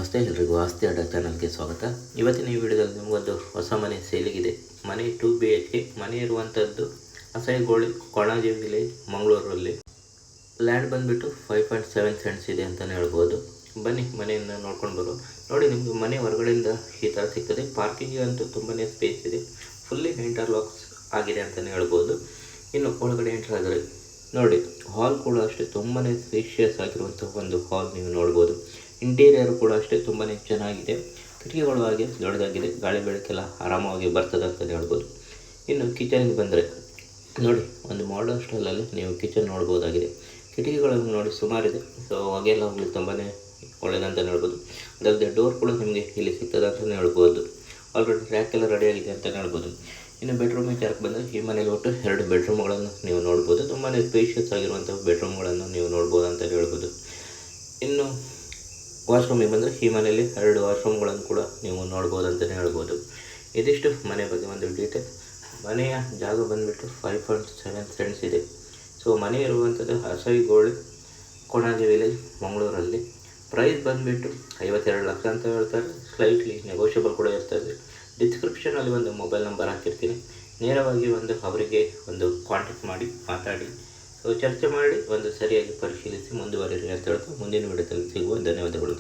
ನಮಸ್ತೆ ಎಲ್ರಿಗೂ ಆಸ್ತಿ ಅಡ್ಡ ಚಾನಲ್ಗೆ ಸ್ವಾಗತ. ಇವತ್ತಿನ ಈ ವಿಡಿಯೋದಲ್ಲಿ ನಿಮಗೊಂದು ಹೊಸ ಮನೆ ಸೇಲಿಗಿದೆ. ಮನೆ 2 BHK ಮನೆ ಇರುವಂಥದ್ದು ಅಸೈಗೋಳಿ ಕೊಣಾಜೆ ವಿಲೇಜ್ ಮಂಗಳೂರಲ್ಲಿ. ಲ್ಯಾಂಡ್ ಬಂದುಬಿಟ್ಟು 5.7 ಸೆಂಟ್ಸ್ ಇದೆ ಅಂತಲೇ ಹೇಳ್ಬೋದು. ಬನ್ನಿ ಮನೆಯನ್ನು ನೋಡ್ಕೊಂಡು ಬರೋ. ನೋಡಿ, ನಿಮ್ಮದು ಮನೆ ಹೊರಗಡೆಯಿಂದ ಈ ಥರ ಸಿಗ್ತದೆ. ಪಾರ್ಕಿಂಗ್ ಅಂತೂ ತುಂಬಾ ಸ್ಪೇಸ್ ಇದೆ. ಫುಲ್ಲಿ ಇಂಟರ್ಲಾಕ್ಸ್ ಆಗಿದೆ ಅಂತಲೇ ಹೇಳ್ಬೋದು. ಇನ್ನು ಒಳಗಡೆ ಎಂಟ್ರ್ ಆದರೆ ನೋಡಿ, ಹಾಲ್ ಕೂಡ ಅಷ್ಟೇ ತುಂಬಾ ಸ್ಪೇಷಿಯಸ್ ಆಗಿರುವಂಥ ಒಂದು ಹಾಲ್ ನೀವು ನೋಡ್ಬೋದು. ಇಂಟೀರಿಯರ್ ಕೂಡ ಅಷ್ಟೇ ತುಂಬಾ ಚೆನ್ನಾಗಿದೆ. ಕಿಟಕಿಗಳು ಹಾಗೆ ದೊಡ್ಡದಾಗಿದೆ, ಗಾಳಿ ಬೆಳಕೆಲ್ಲ ಆರಾಮವಾಗಿ ಬರ್ತದೆ ಅಂತಲೇ ಹೇಳ್ಬೋದು. ಇನ್ನು ಕಿಚನ್ಗೆ ಬಂದರೆ ನೋಡಿ, ಒಂದು ಮಾಡರ್ನ್ ಸ್ಟೈಲಲ್ಲಿ ನೀವು ಕಿಚನ್ ನೋಡ್ಬೋದಾಗಿದೆ. ಕಿಟಕಿಗಳನ್ನು ನೋಡಿ ಸುಮಾರಿದೆ, ಸೊ ಹೊಗೆಲ್ಲ ಹೋಗ್ಲಿಕ್ಕೆ ತುಂಬಾ ಒಳ್ಳೆಯದಂತಲೇ ಹೇಳ್ಬೋದು. ಅದಲ್ಲದೆ ಡೋರ್ ಕೂಡ ನಿಮಗೆ ಇಲ್ಲಿ ಸಿಗ್ತದೆ ಅಂತಲೇ ಹೇಳ್ಬೋದು. ಆಲ್ರೆಡಿ ರ್ಯಾಕ್ ಎಲ್ಲ ರೆಡಿಯಾಗಿದೆ ಅಂತಲೇ ಹೇಳ್ಬೋದು. ಇನ್ನು ಬೆಡ್ರೂಮ್ ವಿಚಾರಕ್ಕೆ ಬಂದರೆ ಈ ಮನೇಲಿ ಒಟ್ಟು 2 ಬೆಡ್ರೂಮ್ಗಳನ್ನು ನೀವು ನೋಡ್ಬೋದು. ತುಂಬಾ ಸ್ಪೇಷಿಯಸ್ ಆಗಿರುವಂಥ ಬೆಡ್ರೂಮ್ಗಳನ್ನು ನೀವು ನೋಡ್ಬೋದು ಅಂತಲೇ ಹೇಳ್ಬೋದು. ಇನ್ನು ವಾಶ್ರೂಮಿಗೆ ಬಂದರೆ ಈ ಮನೆಯಲ್ಲಿ 2 ವಾಶ್ರೂಮ್ಗಳನ್ನು ಕೂಡ ನೀವು ನೋಡ್ಬೋದು ಅಂತಲೇ ಹೇಳ್ಬೋದು. ಇದಿಷ್ಟು ಮನೆ ಬಗ್ಗೆ ಒಂದು ಡೀಟೇಲ್. ಮನೆಯ ಜಾಗ ಬಂದುಬಿಟ್ಟು 5.7 ಸೆಂಟ್ಸ್ ಇದೆ. ಸೊ ಮನೆ ಇರುವಂಥದ್ದು ಅಸೈಗೋಳಿ ಕೊಣಾಜೆ ವಿಲೇಜ್ ಮಂಗಳೂರಲ್ಲಿ. ಪ್ರೈಸ್ ಬಂದುಬಿಟ್ಟು 52 ಲಕ್ಷ ಅಂತ ಹೇಳ್ತಾರೆ. ಸ್ಲೈಟ್ಲಿ ನೆಗೋಷಿಯಬಲ್ ಕೂಡ ಇರ್ತದೆ. ಡಿಸ್ಕ್ರಿಪ್ಷನಲ್ಲಿ ಒಂದು ಮೊಬೈಲ್ ನಂಬರ್ ಹಾಕಿರ್ತೀನಿ, ನೇರವಾಗಿ ಅವರಿಗೆ ಕಾಂಟ್ಯಾಕ್ಟ್ ಮಾಡಿ ಮಾತಾಡಿ, ಸೊ ಚರ್ಚೆ ಮಾಡಿ ಸರಿಯಾಗಿ ಪರಿಶೀಲಿಸಿ ಮುಂದುವರಿರಿ ಅಂತ ಹೇಳ್ತಾ ಮುಂದಿನ ವಿಡಿಯೋದಲ್ಲಿ ಸಿಗುವ. ಧನ್ಯವಾದಗಳು.